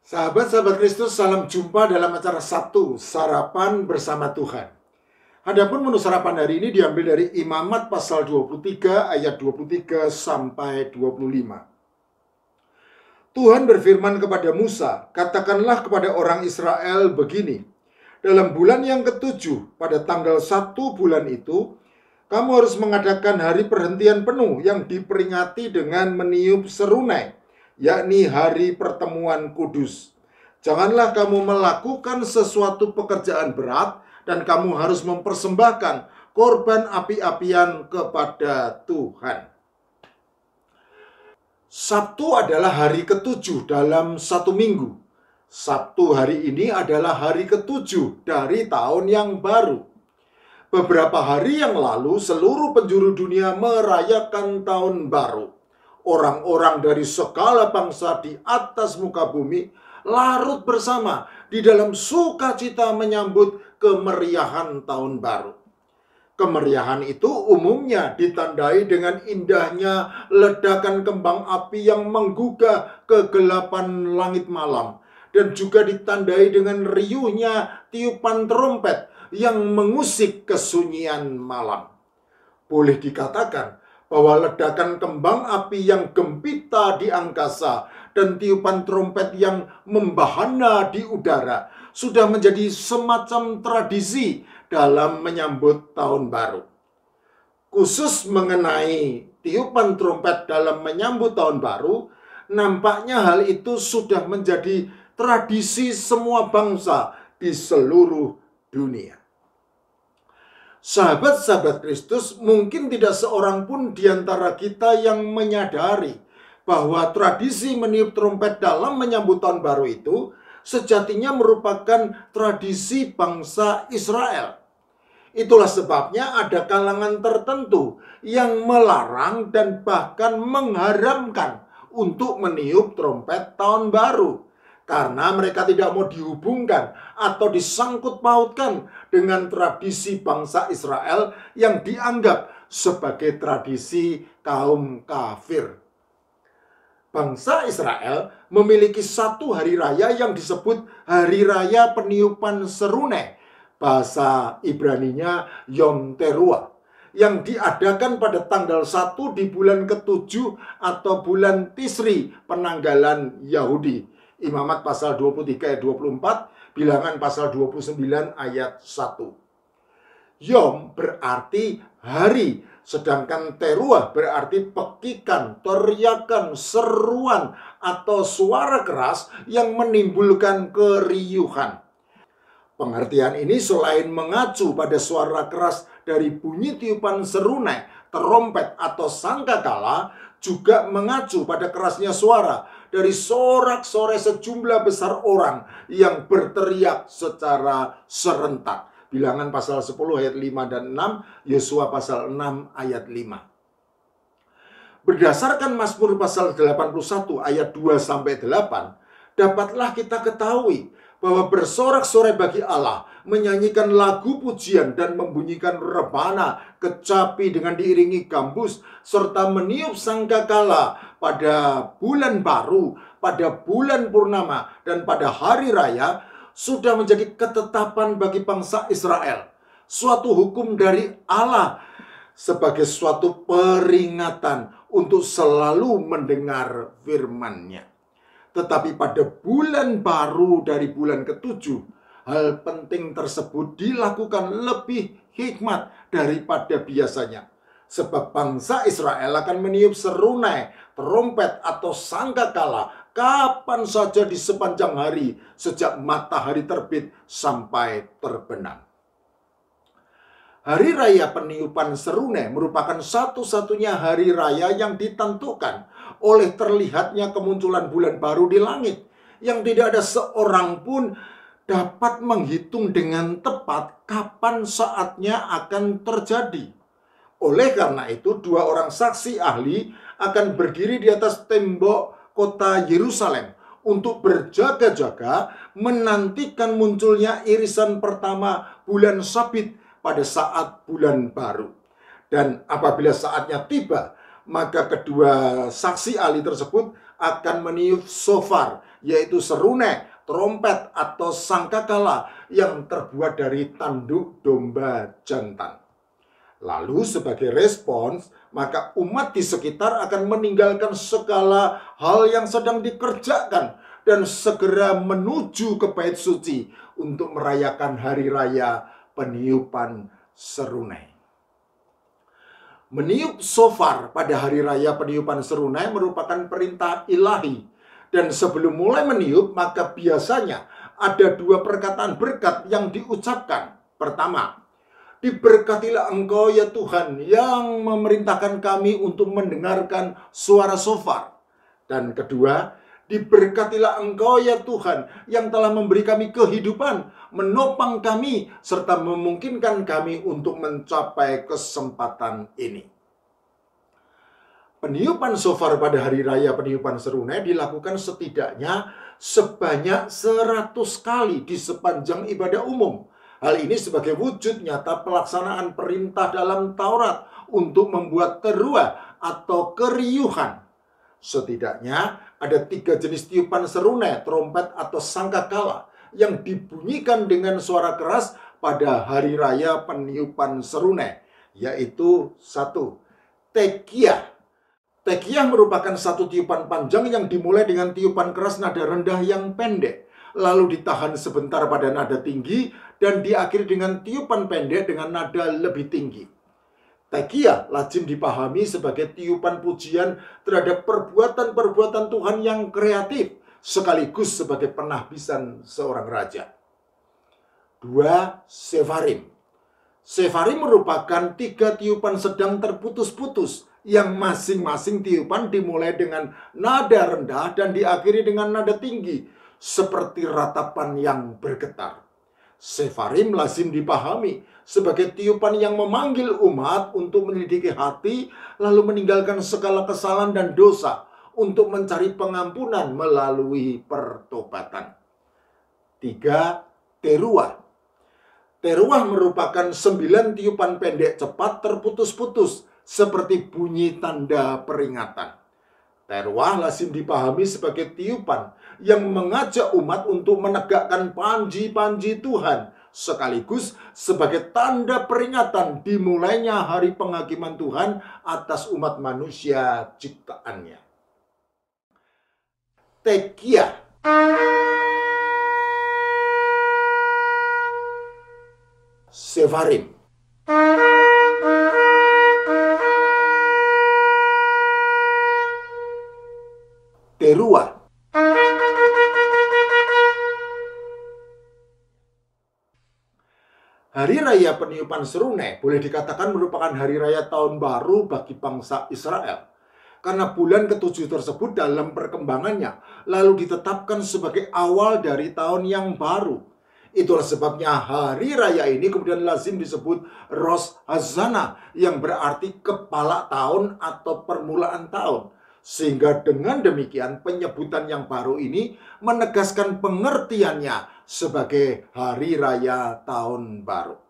Sahabat-sahabat Kristus, salam jumpa dalam acara Sabtu, Sarapan Bersama Tuhan. Adapun menu sarapan hari ini diambil dari Imamat pasal 23 ayat 23 sampai 25. Tuhan berfirman kepada Musa, "Katakanlah kepada orang Israel begini, dalam bulan yang ketujuh, pada tanggal 1 bulan itu, kamu harus mengadakan hari perhentian penuh yang diperingati dengan meniup serunai, yakni hari pertemuan kudus. Janganlah kamu melakukan sesuatu pekerjaan berat, dan kamu harus mempersembahkan korban api-apian kepada Tuhan." Sabtu adalah hari ketujuh dalam satu minggu. Sabtu hari ini adalah hari ketujuh dari tahun yang baru. Beberapa hari yang lalu, seluruh penjuru dunia merayakan tahun baru. Orang-orang dari segala bangsa di atas muka bumi larut bersama di dalam sukacita menyambut kemeriahan tahun baru. Kemeriahan itu umumnya ditandai dengan indahnya ledakan kembang api yang menggugah kegelapan langit malam, dan juga ditandai dengan riuhnya tiupan trompet yang mengusik kesunyian malam. Boleh dikatakan bahwa ledakan kembang api yang gempita di angkasa dan tiupan trompet yang membahana di udara sudah menjadi semacam tradisi dalam menyambut tahun baru. Khusus mengenai tiupan trompet dalam menyambut tahun baru, nampaknya hal itu sudah menjadi tradisi semua bangsa di seluruh dunia. Sahabat-sahabat Kristus, mungkin tidak seorang pun di antara kita yang menyadari bahwa tradisi meniup trompet dalam menyambut tahun baru itu sejatinya merupakan tradisi bangsa Israel. Itulah sebabnya ada kalangan tertentu yang melarang dan bahkan mengharamkan untuk meniup trompet tahun baru, karena mereka tidak mau dihubungkan atau disangkut pautkan dengan tradisi bangsa Israel yang dianggap sebagai tradisi kaum kafir. Bangsa Israel memiliki satu hari raya yang disebut Hari Raya Peniupan Serunai, bahasa Ibraninya Yom Teruah, yang diadakan pada tanggal 1 di bulan ke-7 atau bulan Tisri, penanggalan Yahudi. Imamat pasal 23 ayat 24, Bilangan pasal 29 ayat 1. Yom berarti hari, sedangkan teruah berarti pekikan, teriakan, seruan, atau suara keras yang menimbulkan keriuhan. Pengertian ini selain mengacu pada suara keras dari bunyi tiupan serunai, terompet, atau sangkakala, juga mengacu pada kerasnya suara dari sorak-sorai sejumlah besar orang yang berteriak secara serentak. Bilangan pasal 10 ayat 5 dan 6, Yosua pasal 6 ayat 5. Berdasarkan Mazmur pasal 81 ayat 2 sampai 8, dapatlah kita ketahui bahwa bersorak-sorai bagi Allah, menyanyikan lagu pujian dan membunyikan rebana, kecapi dengan diiringi gambus, serta meniup sangkakala pada bulan baru, pada bulan purnama, dan pada hari raya, sudah menjadi ketetapan bagi bangsa Israel. Suatu hukum dari Allah sebagai suatu peringatan untuk selalu mendengar firman-Nya. Tetapi pada bulan baru dari bulan ke-7, hal penting tersebut dilakukan lebih hikmat daripada biasanya. Sebab bangsa Israel akan meniup serunai, terompet, atau sangkakala kapan saja di sepanjang hari, sejak matahari terbit sampai terbenam. Hari Raya Peniupan Serunai merupakan satu-satunya hari raya yang ditentukan oleh terlihatnya kemunculan bulan baru di langit, yang tidak ada seorang pun dapat menghitung dengan tepat kapan saatnya akan terjadi. Oleh karena itu, 2 orang saksi ahli akan berdiri di atas tembok kota Yerusalem untuk berjaga-jaga menantikan munculnya irisan pertama bulan Sabit pada saat bulan baru. Dan apabila saatnya tiba, maka kedua saksi ahli tersebut akan meniup shofar, yaitu serunai, trompet, atau sangkakala yang terbuat dari tanduk domba jantan. Lalu sebagai respons, maka umat di sekitar akan meninggalkan segala hal yang sedang dikerjakan dan segera menuju ke bait suci untuk merayakan hari raya peniupan serunai. Meniup shofar pada hari raya peniupan serunai merupakan perintah ilahi. Dan sebelum mulai meniup, maka biasanya ada dua perkataan berkat yang diucapkan. Pertama, diberkatilah Engkau ya Tuhan yang memerintahkan kami untuk mendengarkan suara shofar. Dan kedua, diberkatilah Engkau ya Tuhan yang telah memberi kami kehidupan, menopang kami, serta memungkinkan kami untuk mencapai kesempatan ini. Peniupan shofar pada hari raya peniupan serunai dilakukan setidaknya sebanyak 100 kali di sepanjang ibadah umum. Hal ini sebagai wujud nyata pelaksanaan perintah dalam Taurat untuk membuat teruah atau keriuhan. Setidaknya ada 3 jenis tiupan serunai, trompet atau sangkakala yang dibunyikan dengan suara keras pada hari raya peniupan serunai, yaitu 1. Tekiah. Tekiah merupakan satu tiupan panjang yang dimulai dengan tiupan keras nada rendah yang pendek, lalu ditahan sebentar pada nada tinggi, dan diakhiri dengan tiupan pendek dengan nada lebih tinggi. Tekiah lazim dipahami sebagai tiupan pujian terhadap perbuatan-perbuatan Tuhan yang kreatif, sekaligus sebagai penahbisan seorang raja. 2. Sefarim. Sefarim merupakan 3 tiupan sedang terputus-putus, yang masing-masing tiupan dimulai dengan nada rendah dan diakhiri dengan nada tinggi, seperti ratapan yang bergetar. Sefarim lazim dipahami sebagai tiupan yang memanggil umat untuk menyelidiki hati, lalu meninggalkan segala kesalahan dan dosa untuk mencari pengampunan melalui pertobatan. 3. Teruah. Teruah merupakan 9 tiupan pendek cepat terputus-putus, seperti bunyi tanda peringatan. Teruah lazim dipahami sebagai tiupan yang mengajak umat untuk menegakkan panji-panji Tuhan, sekaligus sebagai tanda peringatan dimulainya hari penghakiman Tuhan atas umat manusia ciptaannya. Tekiah. Sefarim. Teruah. Hari raya peniupan serunai boleh dikatakan merupakan hari raya tahun baru bagi bangsa Israel. Karena bulan ke-7 tersebut dalam perkembangannya lalu ditetapkan sebagai awal dari tahun yang baru. Itulah sebabnya hari raya ini kemudian lazim disebut Rosh Hashanah, yang berarti kepala tahun atau permulaan tahun. Sehingga dengan demikian penyebutan yang baru ini menegaskan pengertiannya sebagai hari raya tahun baru.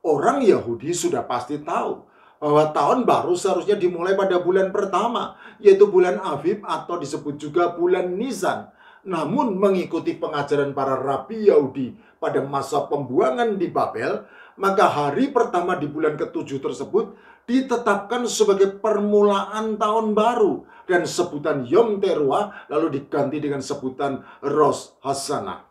Orang Yahudi sudah pasti tahu bahwa tahun baru seharusnya dimulai pada bulan pertama, yaitu bulan Aviv atau disebut juga bulan Nisan. Namun mengikuti pengajaran para rabi Yahudi pada masa pembuangan di Babel, maka hari pertama di bulan ke-7 tersebut ditetapkan sebagai permulaan tahun baru, dan sebutan Yom Teruah lalu diganti dengan sebutan Rosh Hashanah.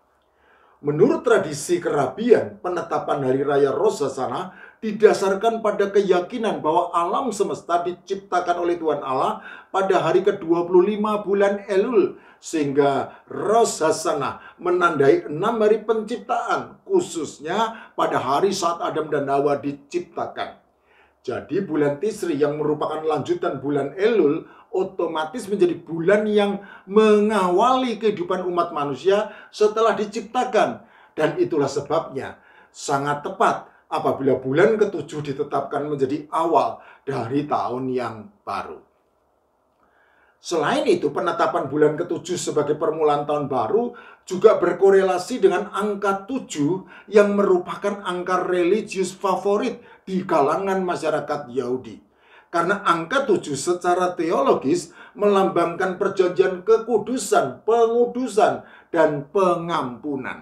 Menurut tradisi kerabian, penetapan hari raya Rosh Hashanah didasarkan pada keyakinan bahwa alam semesta diciptakan oleh Tuhan Allah pada hari ke-25 bulan Elul, sehingga Rosh Hashanah menandai 6 hari penciptaan, khususnya pada hari saat Adam dan Hawa diciptakan. Jadi bulan Tisri yang merupakan lanjutan bulan Elul otomatis menjadi bulan yang mengawali kehidupan umat manusia setelah diciptakan. Dan itulah sebabnya sangat tepat apabila bulan ke-7 ditetapkan menjadi awal dari tahun yang baru. Selain itu, penetapan bulan ke-7 sebagai permulaan tahun baru juga berkorelasi dengan angka 7 yang merupakan angka religius favorit di kalangan masyarakat Yahudi. Karena angka 7 secara teologis melambangkan perjanjian kekudusan, pengudusan, dan pengampunan.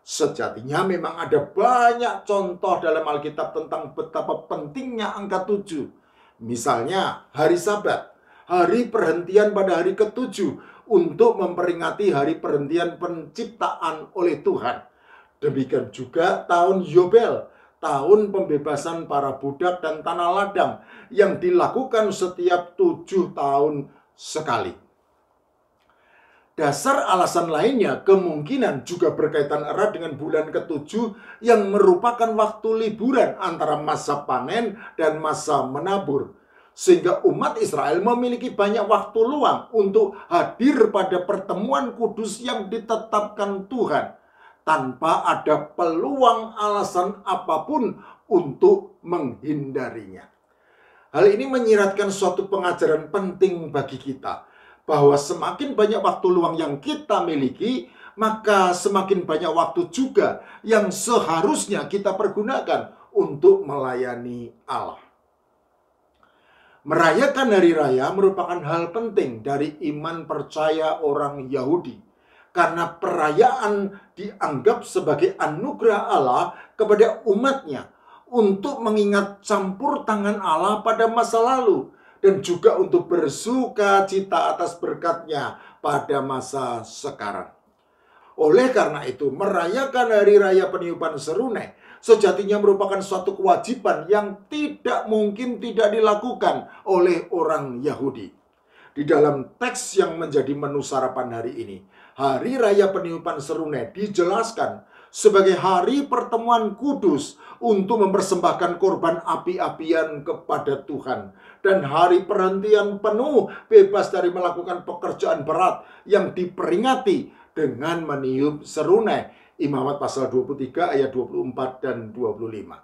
Sejatinya memang ada banyak contoh dalam Alkitab tentang betapa pentingnya angka 7. Misalnya hari Sabat, hari perhentian pada hari ke-7 untuk memperingati hari perhentian penciptaan oleh Tuhan. Demikian juga tahun Yobel, tahun pembebasan para budak dan tanah ladang yang dilakukan setiap 7 tahun sekali. Dasar alasan lainnya kemungkinan juga berkaitan erat dengan bulan ke-7 yang merupakan waktu liburan antara masa panen dan masa menabur. Sehingga umat Israel memiliki banyak waktu luang untuk hadir pada pertemuan kudus yang ditetapkan Tuhan, tanpa ada peluang alasan apapun untuk menghindarinya. Hal ini menyiratkan suatu pengajaran penting bagi kita, bahwa semakin banyak waktu luang yang kita miliki, maka semakin banyak waktu juga yang seharusnya kita pergunakan untuk melayani Allah. Merayakan hari raya merupakan hal penting dari iman percaya orang Yahudi, karena perayaan dianggap sebagai anugerah Allah kepada umatnya untuk mengingat campur tangan Allah pada masa lalu dan juga untuk bersuka cita atas berkatnya pada masa sekarang. Oleh karena itu, merayakan hari raya peniupan serunai sejatinya merupakan suatu kewajiban yang tidak mungkin tidak dilakukan oleh orang Yahudi. Di dalam teks yang menjadi menu sarapan hari ini, hari raya peniupan serunai dijelaskan sebagai hari pertemuan kudus untuk mempersembahkan korban api-apian kepada Tuhan, dan hari perhentian penuh bebas dari melakukan pekerjaan berat yang diperingati dengan meniup serunai. Imamat pasal 23 ayat 24 dan 25.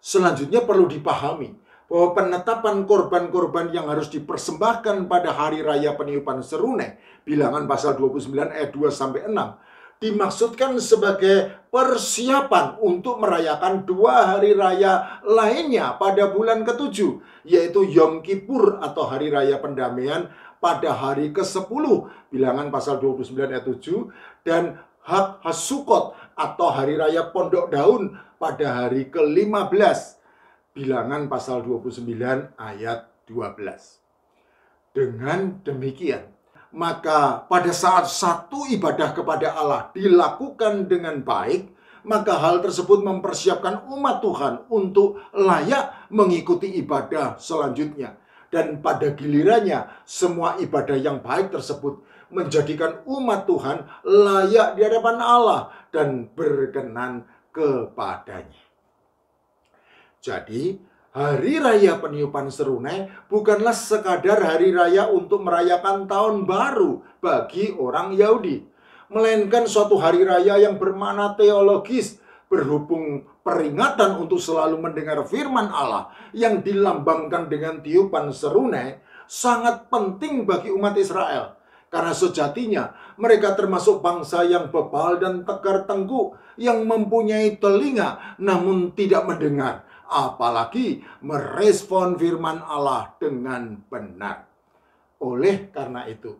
Selanjutnya perlu dipahami bahwa penetapan korban-korban yang harus dipersembahkan pada hari raya peniupan serunai, Bilangan pasal 29 ayat 2-6, dimaksudkan sebagai persiapan untuk merayakan 2 hari raya lainnya pada bulan ke-7, yaitu Yom Kippur atau hari raya pendamaian pada hari ke-10, Bilangan pasal 29 ayat 7, dan Hak Hasukot atau hari raya pondok daun pada hari ke-15, Bilangan pasal 29 ayat 12. Dengan demikian, maka pada saat satu ibadah kepada Allah dilakukan dengan baik, maka hal tersebut mempersiapkan umat Tuhan untuk layak mengikuti ibadah selanjutnya. Dan pada gilirannya, semua ibadah yang baik tersebut menjadikan umat Tuhan layak di hadapan Allah dan berkenan kepadanya. Jadi, hari raya peniupan serunai bukanlah sekadar hari raya untuk merayakan tahun baru bagi orang Yahudi, melainkan suatu hari raya yang bermakna teologis, berhubung peringatan untuk selalu mendengar firman Allah yang dilambangkan dengan tiupan serunai sangat penting bagi umat Israel. Karena sejatinya mereka termasuk bangsa yang bebal dan tegar tengkuk, yang mempunyai telinga namun tidak mendengar, apalagi merespon firman Allah dengan benar. Oleh karena itu,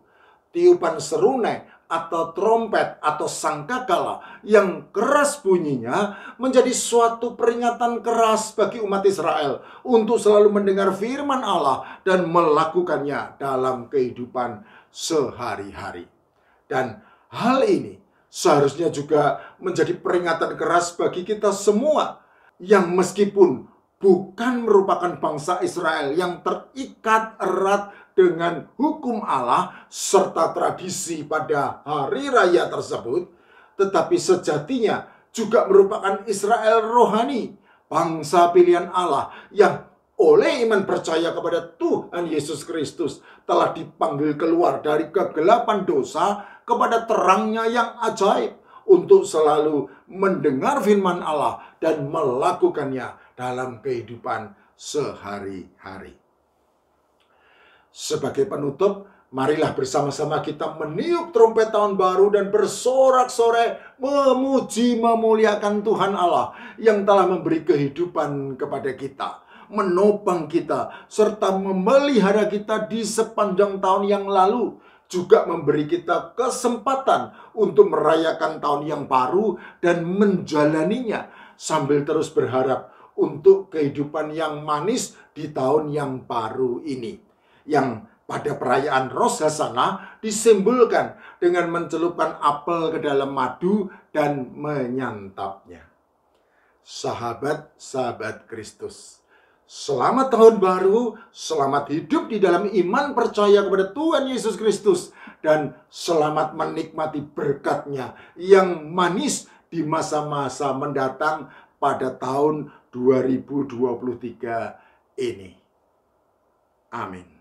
tiupan serunai atau trompet atau sangkakala yang keras bunyinya menjadi suatu peringatan keras bagi umat Israel untuk selalu mendengar firman Allah dan melakukannya dalam kehidupan sehari-hari. Dan hal ini seharusnya juga menjadi peringatan keras bagi kita semua yang meskipun bukan merupakan bangsa Israel yang terikat erat dengan hukum Allah serta tradisi pada hari raya tersebut, tetapi sejatinya juga merupakan Israel rohani, bangsa pilihan Allah yang oleh iman percaya kepada Tuhan Yesus Kristus telah dipanggil keluar dari kegelapan dosa kepada terangnya yang ajaib untuk selalu mendengar firman Allah dan melakukannya dalam kehidupan sehari-hari. Sebagai penutup, marilah bersama-sama kita meniup trompet tahun baru dan bersorak-sorai memuji memuliakan Tuhan Allah yang telah memberi kehidupan kepada kita, menopang kita, serta memelihara kita di sepanjang tahun yang lalu, juga memberi kita kesempatan untuk merayakan tahun yang baru dan menjalaninya sambil terus berharap untuk kehidupan yang manis di tahun yang baru ini, yang pada perayaan Rosh Hashanah disimbolkan dengan mencelupkan apel ke dalam madu dan menyantapnya. Sahabat-sahabat Kristus, selamat tahun baru, selamat hidup di dalam iman percaya kepada Tuhan Yesus Kristus, dan selamat menikmati berkat-Nya yang manis di masa-masa mendatang pada tahun 2023 ini. Amin.